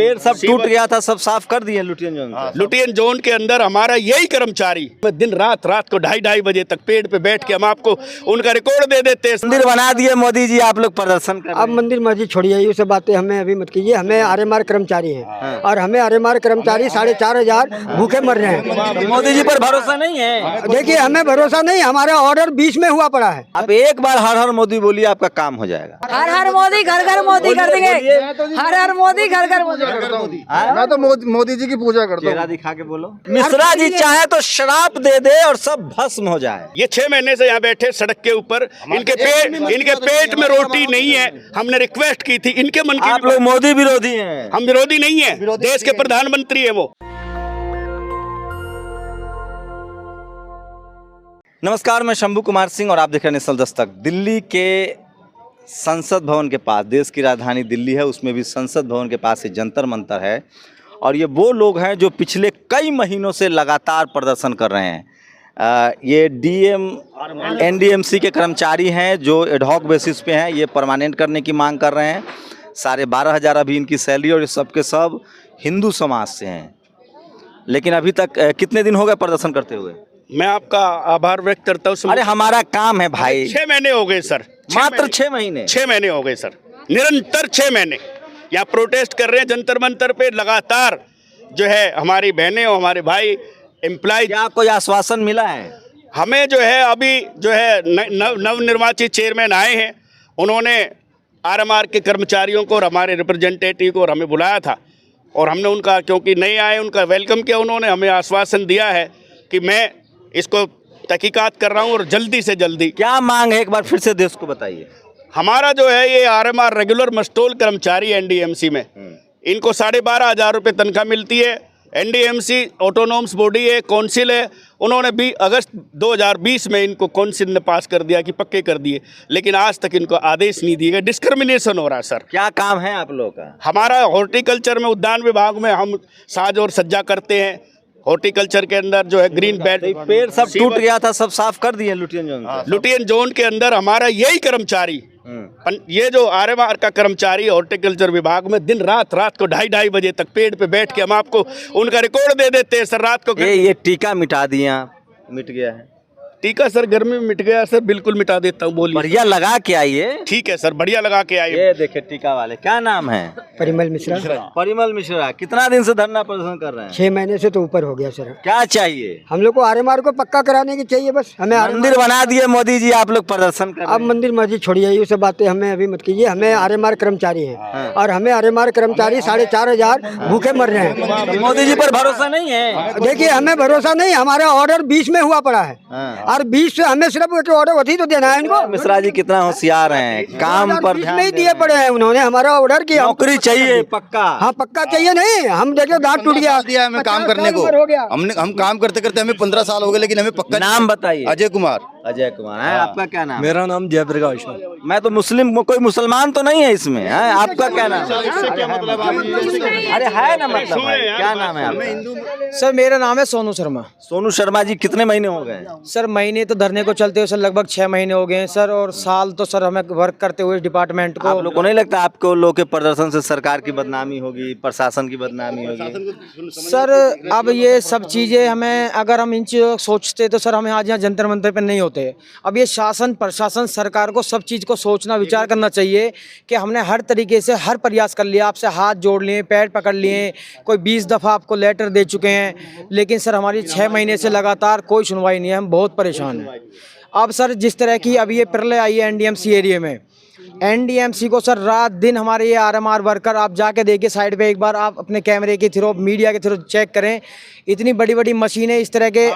पेड़ सब टूट गया था, सब साफ कर दिए लुटियन जोन। लुटियन जोन के अंदर हमारा यही कर्मचारी दिन रात को 2:30 बजे तक पेड़ पे बैठ के हम आपको उनका रिकॉर्ड दे देते हैं। मंदिर बना दिए मोदी जी, आप लोग प्रदर्शन कर रहे अब मंदिर मस्जिद छोड़िए, ये सब बातें हमें अभी मत कीजिए। हमें आरएमआर कर्मचारी हैं और हमें आरएमआर कर्मचारी 4,500 भूखे मर रहे हैं। तो मोदी जी पर भरोसा नहीं है। देखिए हमें भरोसा नहीं, हमारा ऑर्डर बीच में हुआ पड़ा है। आप एक बार हर हर मोदी बोलिए, आपका काम हो जाएगा। हर हर मोदी घर घर मोदी कर देंगे। हर हर मोदी घर घर मोदी। मैं तो मोदी जी की पूजा करता हूँ। चेहरा दिखा के बोलो। मिश्रा जी चाहे तो श्राप दे दे और सब भस्म हो जाए। ये 6 महीने से यहाँ बैठे सड़क के ऊपर, इनके पेट में रोटी नहीं है। हमने रिक्वेस्ट की थी, इनके मन की। आप लोग मोदी विरोधी हैं। हम विरोधी नहीं है, देश के प्रधानमंत्री है वो। नमस्कार, मैं शंभू कुमार सिंह और आप देख रहे हैं नेशनल दस्तक। दिल्ली के संसद भवन के पास, देश की राजधानी दिल्ली है, उसमें भी संसद भवन के पास ही जंतर मंतर है। और ये वो लोग हैं जो पिछले कई महीनों से लगातार प्रदर्शन कर रहे हैं। ये एनडीएमसी के कर्मचारी हैं जो एडहॉक बेसिस पे हैं। ये परमानेंट करने की मांग कर रहे हैं। 12,500 अभी इनकी सैलरी, और ये सब के सब हिंदू समाज से हैं। लेकिन अभी तक कितने दिन हो गए प्रदर्शन करते हुए? मैं आपका आभार व्यक्त करता हूँ। अरे हमारा काम है भाई। 6 महीने हो गए सर, मात्र 6 महीने। 6 महीने हो गए सर, निरंतर 6 महीने यहाँ प्रोटेस्ट कर रहे हैं जंतर मंतर पे। लगातार जो है हमारी बहनें और हमारे भाई एम्प्लॉय। क्या कोई आश्वासन मिला है? हमें जो है अभी जो है नवनिर्वाचित चेयरमैन आए हैं, उन्होंने आरएमआर के कर्मचारियों को और हमारे रिप्रेजेंटेटिव को और हमें बुलाया था। और हमने उनका, क्योंकि नहीं आए, उनका वेलकम किया। उन्होंने हमें आश्वासन दिया है कि मैं इसको तहकीकात कर रहा हूँ और जल्दी से जल्दी। क्या मांग है, एक बार फिर से देश को बताइए। हमारा जो है ये आरएमआर रेगुलर मस्टोल कर्मचारी एनडीएमसी में, इनको 12,500 रुपये तनख्वाह मिलती है। एनडीएमसी ऑटोनोमस बॉडी है, काउंसिल है। उन्होंने भी अगस्त 2020 में इनको काउंसिल ने पास कर दिया कि पक्के कर दिए, लेकिन आज तक इनको आदेश नहीं दिए गए। डिस्क्रिमिनेशन हो रहा है सर। क्या काम है आप लोगों का? हमारा हॉर्टिकल्चर में, उद्यान विभाग में हम साज और सज्जा करते हैं। हॉर्टिकल्चर के अंदर जो है ग्रीन बेल्ट, पेड़ सब टूट गया था, सब साफ कर दिए लुटियन जोन। लुटियन जोन के अंदर हमारा यही कर्मचारी, ये जो आरएमआर का कर्मचारी हॉर्टिकल्चर विभाग में दिन रात को 2:30 बजे तक पेड़ पे बैठ के हम आपको उनका रिकॉर्ड दे देते हैं सर। रात को ये टीका मिटा दिया, मिट गया है टीका सर, गर्मी में मिट गया सर, बिल्कुल मिटा देता हूँ। बोलिए। बढ़िया लगा के आइए। ठीक है सर, बढ़िया लगा के आइए। ये देखे टीका वाले, क्या नाम है? परिमल मिश्रा। परिमल मिश्रा। कितना दिन से धरना प्रदर्शन कर रहे हैं? 6 महीने से तो ऊपर हो गया सर। क्या चाहिए हम लोग को आरएमआर को पक्का कराने की चाहिए बस। हमें मंदिर बना दिए मोदी जी, आप लोग प्रदर्शन कर रहे अब मंदिर मस्जिद छोड़िए, ये सब बातें हमें अभी मत कीजिए। हमें आरएमआर कर्मचारी हैं और हमें आरएमआर कर्मचारी 4,500 भूखे मर रहे हैं। हैं। मोदी जी पर भरोसा नहीं है। देखिए हमें भरोसा नहीं, हमारा ऑर्डर बीच में हुआ पड़ा है और बीच से हमें सिर्फ एक ऑर्डर होती तो देना है इनको। मिश्रा जी कितना होशियार हैं, काम पर बीच ध्यान में ही दे दिए रहे हैं। पड़े हैं उन्होंने हमारा ऑर्डर की। नौकरी चाहिए पक्का। हाँ पक्का चाहिए। नहीं हम देखो दांत टूट गया दिया हमें काम करने को। हम काम करते करते हमें 15 साल हो गए, लेकिन हमें पक्का। नाम बताइए। अजय कुमार। अजय कुमार है। आपका क्या नाम? मेरा नाम जयप्रकाश है। मैं तो मुस्लिम, कोई मुसलमान तो नहीं है इसमें है? आपका क्या नाम? अरे है ना, मतलब भाई, क्या नाम है आपका? सर मेरा नाम है सोनू शर्मा। सोनू शर्मा जी, कितने महीने हो गए? सर महीने तो धरने को चलते हुए सर लगभग 6 महीने हो गए हैं सर, और साल तो सर हमें वर्क करते हुए डिपार्टमेंट को। आप लोग को नहीं लगता आपको लोग के प्रदर्शन से सरकार की बदनामी होगी, प्रशासन की बदनामी होगी? सर अब ये सब चीज़ें हमें, अगर हम इन चीज़ों को सोचते तो सर हमें आज यहाँ जंतर मंतर पर नहीं होते। अब ये शासन प्रशासन सरकार को सब चीज़ को सोचना विचार करना चाहिए कि हमने हर तरीके से हर प्रयास कर लिया, आपसे हाथ जोड़ लिए, पैर पकड़ लिए, कोई 20 दफ़ा आपको लेटर दे चुके हैं, लेकिन सर हमारी 6 महीने से लगातार कोई सुनवाई नहीं है। हम बहुत परेशान हैं। अब सर जिस तरह की अभी ये प्रलय आई है एनडीएमसी एरिया में, एनडीएमसी को सर रात दिन हमारे ये आरएमआर वर्कर, आप जाके देखिए साइड पे एक बार, आप अपने कैमरे के थ्रू, मीडिया के थ्रू चेक करें। इतनी बड़ी बड़ी मशीनें इस तरह के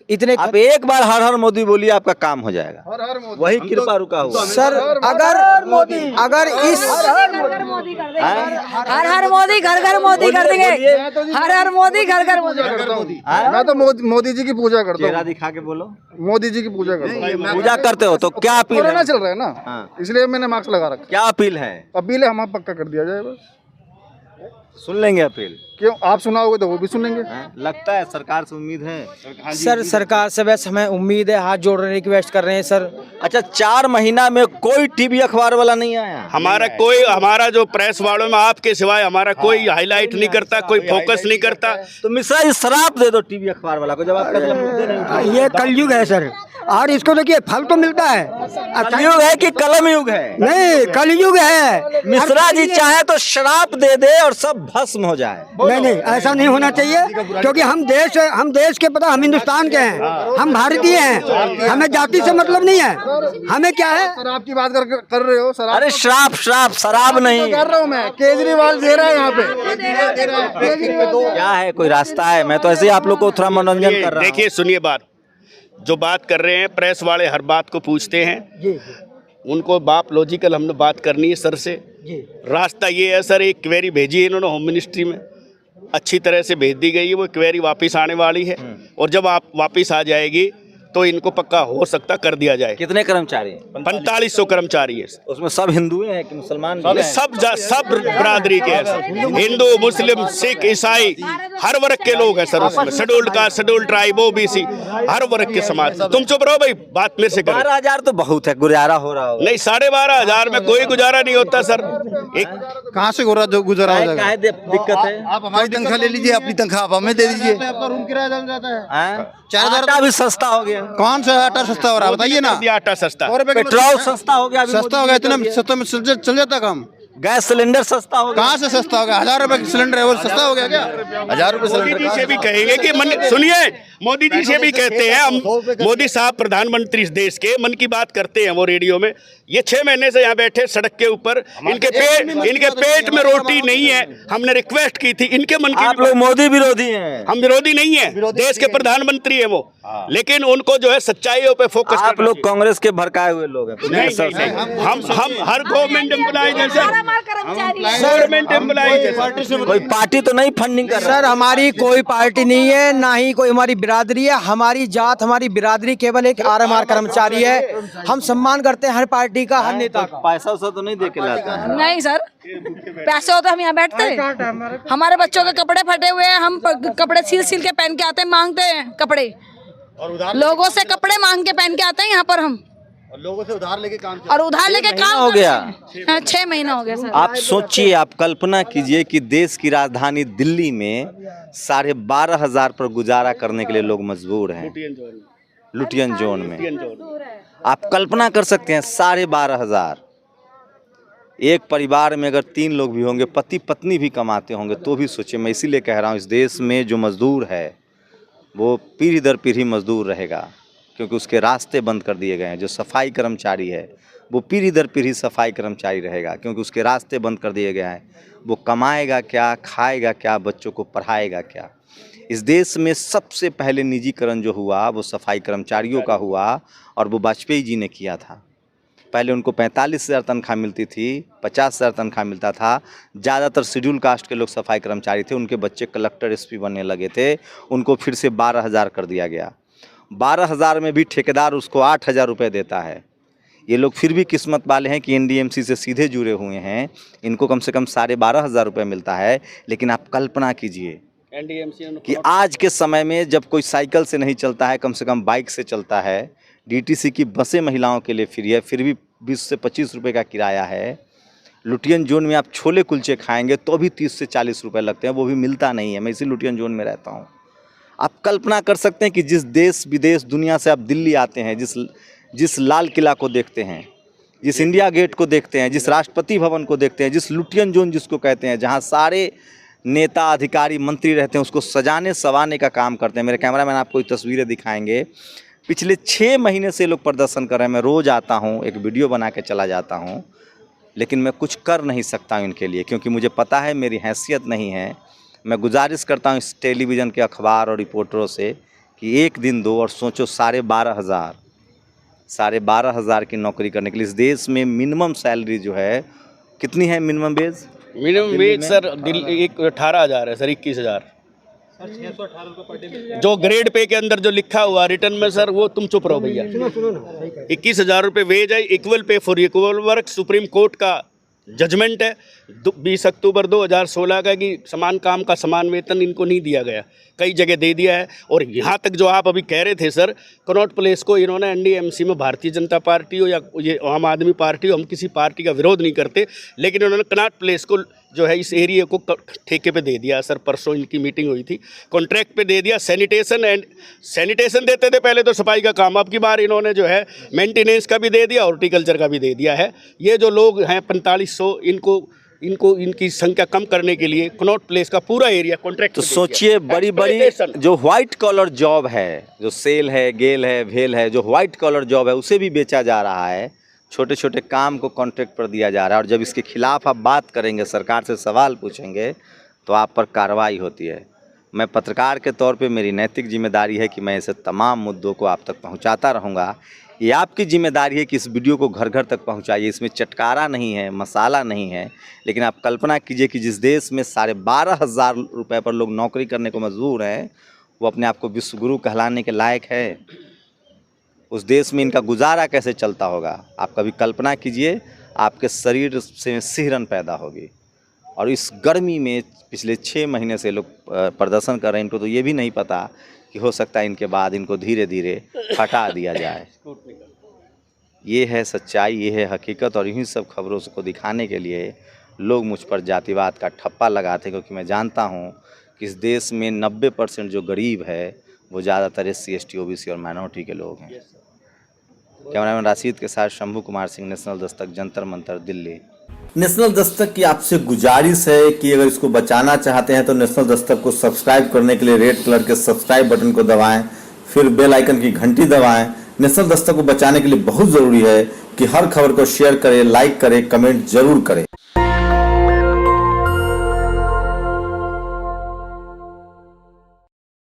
इतने। आप एक बार हर हर मोदी बोलिए, आपका काम हो जाएगा। वही कृपा रुका हुआ सर अगर इस हर हर मोदी घर घर मोदी कर देंगे। हर हर मोदी घर घर मोदी। मैं तो मोदी जी की पूजा करता चेहरा हूँ। दिखा के बोलो। मोदी जी की पूजा करता हूँ। पूजा करते हो तो क्या अपील कोरोना है? चल रहा है ना, इसलिए मैंने मास्क लगा रखा। क्या अपील है? अपील है हमारा पक्का कर दिया जाए बस। सुन लेंगे अपील। क्यों, आप सुनाओगे तो वो भी सुन लेंगे। लगता है सरकार से उम्मीद है। सर सरकार से बस हमें उम्मीद है, हाथ जोड़ रहे हैं, रिक्वेस्ट कर रहे हैं सर। अच्छा, 4 महीना में कोई टीवी अखबार वाला नहीं आया? हमारा जो प्रेस वालों में आपके सिवाय हमारा कोई हाईलाइट नहीं करता, कोई फोकस नहीं करता। तो मिश्रा जी श्राप दे दो टीवी अखबार वाला को, जब आप कहते हैं मुद्दे नहीं उठाए। ये कलयुग है सर, और इसको देखिए फल तो मिलता है। कलयुग है कि कलम युग है? नहीं, कलयुग है। मिश्रा जी चाहे तो श्राप दे दे और सब भस्म हो जाए। नहीं, ऐसा नहीं होना चाहिए, क्योंकि हम देश के पता, हम हिंदुस्तान के हैं, हम भारतीय हैं, हमें जाति से मतलब नहीं है। हमें क्या है, शराब की बात कर रहे हो। शराब अरे श्राप शराब नहीं कर रहा हूँ मैं, केजरीवाल दे रहा है यहाँ पे। क्या है, कोई रास्ता है? मैं तो ऐसे ही आप लोग को थोड़ा मनोरंजन कर रहा हूँ। देखिए सुनिए, जो बात कर रहे हैं, प्रेस वाले हर बात को पूछते हैं। उनको बाप लॉजिकल हमने बात करनी है सर से। रास्ता ये है सर, एक क्वेरी भेजी है इन्होंने होम मिनिस्ट्री में, अच्छी तरह से भेज दी गई है। वो क्वेरी वापस आने वाली है, और जब आप वापस आ जाएगी तो इनको पक्का हो सकता कर दिया जाए। कितने कर्मचारी? 4500 कर्मचारी है। उसमें सब हिंदू हैं कि मुसलमान भी हैं? सब बरादरी के हैं सर, हिंदू मुस्लिम सिख ईसाई हर वर्ग के लोग हैं सर उसमें। Scheduled caste, scheduled tribe, OBC, हर वर्ग के समाज। तुम चुप रहो भाई, बात मेरे से करो। 12,000 तो बहुत है, गुजारा हो रहा हो? नहीं, 12,500 में कोई गुजारा नहीं होता सर। कहाँ से गुजारा हो जाएगा? दिक्कत है? आप हमारी तनख्वाह ले लीजिए, अपनी तनख्वाह आप हमें दे दीजिए। आपका रूम किराया जल जाता है। 4,000 आटा भी सस्ता हो गया, कौन सा आटा सस्ता हो रहा है बताइए ना। आटा सस्ता, पेट्रोल सस्ता हो गया, सस्ता हो गया, इतना सस्ता में चल जाता काम। गैस सिलेंडर सस्ता हो गया। कहाँ से सस्ता हो गया? 1,000 रुपए सिलेंडर है, वो सस्ता हो गया क्या? 1,000 रुपए मोदी जी से भी कहेंगे कि सुनिए, मोदी जी से भी कहते हैं हम, मोदी साहब प्रधानमंत्री इस देश के, मन की बात करते हैं वो रेडियो में। ये 6 महीने से यहाँ बैठे सड़क के ऊपर, इनके पेट में रोटी नहीं है। हमने रिक्वेस्ट की थी, इनके मन की। आप लोग मोदी विरोधी हैं? हम विरोधी नहीं है, देश के प्रधानमंत्री है वो, लेकिन उनको जो है सच्चाइयों पे फोकस। आप लोग कांग्रेस के भड़काए हुए लोग हैं। नहीं, हम हर गवर्नमेंट एम्प्लॉइज हैं सर, गवर्नमेंट एम्प्लॉइज है। कोई पार्टी तो नहीं फंडिंग कर रहा? सर हमारी कोई पार्टी नहीं है, ना ही कोई हमारी बिरादरी है। हमारी जात, हमारी बिरादरी केवल एक आरएमआर कर्मचारी है। हम सम्मान करते हैं हर पार्टी का, हर नेता का। पैसा वैसा तो नहीं दे के लाता है? नहीं सर, पैसे हो तो हम यहाँ बैठते हैं। हमारे बच्चों के कपड़े फटे हुए हैं, हम कपड़े सिल के पहन के आते हैं, मांगते हैं कपड़े, लोगों से कपड़े मांग के पहन के आते हैं यहाँ पर हम, और लोगों से उधार लेके काम हो गया। 6 महीना हो गया सर। आप सोचिए, आप कल्पना कीजिए कि देश की राजधानी दिल्ली में 12,500 पर गुजारा करने के लिए लोग मजबूर हैं, लुटियन जोन में। आप कल्पना कर सकते हैं 12,500। एक परिवार में अगर 3 लोग भी होंगे, पति पत्नी भी कमाते होंगे, तो भी सोचिए। मैं इसीलिए कह रहा हूँ, इस देश में जो मजदूर है वो पीढ़ी दर पीढ़ी मजदूर रहेगा, क्योंकि उसके रास्ते बंद कर दिए गए हैं। जो सफाई कर्मचारी है वो पीढ़ी दर पीढ़ी सफाई कर्मचारी रहेगा, क्योंकि उसके रास्ते बंद कर दिए गए हैं। वो कमाएगा क्या, खाएगा क्या, बच्चों को पढ़ाएगा क्या? इस देश में सबसे पहले निजीकरण जो हुआ वो सफाई कर्मचारियों का हुआ, और वो वाजपेयी जी ने किया था। पहले उनको 45,000 तनख्वाह मिलती थी, 50,000 तनख्वाह मिलता था। ज़्यादातर शेड्यूल कास्ट के लोग सफाई कर्मचारी थे, उनके बच्चे कलेक्टर एसपी बनने लगे थे। उनको फिर से 12,000 कर दिया गया। 12,000 में भी ठेकेदार उसको 8,000 रुपये देता है। ये लोग फिर भी किस्मत वाले हैं कि एनडीएमसी से सीधे जुड़े हुए हैं, इनको कम से कम 12,500 रुपये मिलता है। लेकिन आप कल्पना कीजिए कि आज के समय में जब कोई साइकिल से नहीं चलता है, कम से कम बाइक से चलता है। डीटीसी की बसें महिलाओं के लिए फ्री है, फिर भी 20 से 25 रुपये का किराया है। लुटियन जोन में आप छोले कुलचे खाएंगे तो भी 30 से 40 रुपये लगते हैं, वो भी मिलता नहीं है। मैं इसी लुटियन जोन में रहता हूँ। आप कल्पना कर सकते हैं कि जिस देश विदेश दुनिया से आप दिल्ली आते हैं, जिस लाल किला को देखते हैं, जिस इंडिया गेट को देखते हैं, जिस राष्ट्रपति भवन को देखते हैं, जिस लुटियन जोन जिसको कहते हैं, जहाँ सारे नेता अधिकारी मंत्री रहते हैं, उसको सजाने संवारने का काम करते हैं। मेरे कैमरामैन आपको तस्वीरें दिखाएंगे। पिछले 6 महीने से लोग प्रदर्शन कर रहे हैं। मैं रोज़ आता हूँ, एक वीडियो बना के चला जाता हूँ, लेकिन मैं कुछ कर नहीं सकता हूँ इनके लिए, क्योंकि मुझे पता है मेरी हैसियत नहीं है। मैं गुजारिश करता हूँ इस टेलीविज़न के अखबार और रिपोर्टरों से कि एक दिन दो, और सोचो 12,500 की नौकरी करने के लिए। इस देश में मिनिमम सैलरी जो है कितनी है? मिनिमम वेज सर 18,000 है सर, 21,000 जो ग्रेड पे के अंदर जो लिखा हुआ रिटर्न में सर, वो तुम चुप रहो भैया। 21,000 रुपये वेज है, equal pay for equal work, supreme court का जजमेंट है। 20 अक्टूबर 2016 का कि समान काम का समान वेतन इनको नहीं दिया गया, कई जगह दे दिया है। और यहाँ तक जो आप अभी कह रहे थे सर, कनॉट प्लेस को इन्होंने एनडीएमसी में भारतीय जनता पार्टी हो या ये आम आदमी पार्टी हो, हम किसी पार्टी का विरोध नहीं करते, लेकिन उन्होंने कनॉट प्लेस को जो है इस एरिया को ठेके पे दे दिया सर। परसों इनकी मीटिंग हुई थी, कॉन्ट्रैक्ट पे दे दिया। सैनिटेशन देते थे पहले तो, सफाई का काम, अब की बार इन्होंने जो है मेंटेनेंस का भी दे दिया, हॉर्टिकल्चर का भी दे दिया है। ये जो लोग हैं 4500, इनको इनकी संख्या कम करने के लिए कनॉट प्लेस का पूरा एरिया कॉन्ट्रैक्ट। तो सोचिए बड़ी बड़ी जो व्हाइट कॉलर जॉब है, जो सेल है, गेल है, भेल है, जो व्हाइट कॉलर जॉब है उसे भी बेचा जा रहा है, छोटे छोटे काम को कॉन्ट्रैक्ट पर दिया जा रहा है। और जब इसके खिलाफ आप बात करेंगे, सरकार से सवाल पूछेंगे, तो आप पर कार्रवाई होती है। मैं पत्रकार के तौर पे मेरी नैतिक जिम्मेदारी है कि मैं ऐसे तमाम मुद्दों को आप तक पहुंचाता रहूंगा। ये आपकी जिम्मेदारी है कि इस वीडियो को घर घर तक पहुंचाइए। इसमें चटकारा नहीं है, मसाला नहीं है, लेकिन आप कल्पना कीजिए कि जिस देश में 12,500 रुपये पर लोग नौकरी करने को मजबूर हैं, वो अपने आप को विश्वगुरु कहलाने के लायक है। उस देश में इनका गुजारा कैसे चलता होगा, आप कभी कल्पना कीजिए। आपके शरीर से सिहरन पैदा होगी। और इस गर्मी में पिछले 6 महीने से लोग प्रदर्शन कर रहे हैं, इनको तो ये भी नहीं पता कि हो सकता है इनके बाद इनको धीरे धीरे हटा दिया जाए। ये है सच्चाई, ये है हकीकत। और इन्हीं सब खबरों को दिखाने के लिए लोग मुझ पर जातिवाद का ठप्पा लगाते हैं, क्योंकि मैं जानता हूँ कि इस देश में 90% जो गरीब है वो ज़्यादातर SC ST OBC और माइनॉरिटी के लोग हैं। कैमरामैन राशिद के साथ शंभू कुमार सिंह, नेशनल दस्तक, जंतर मंतर, दिल्ली। नेशनल दस्तक की आपसे गुजारिश है कि अगर इसको बचाना चाहते हैं तो नेशनल दस्तक को सब्सक्राइब करने के लिए रेड कलर के सब्सक्राइब बटन को दबाएं, फिर बेल आइकन की घंटी दबाएं। नेशनल दस्तक को बचाने के लिए बहुत ज़रूरी है कि हर खबर को शेयर करें, लाइक करें, कमेंट जरूर करें।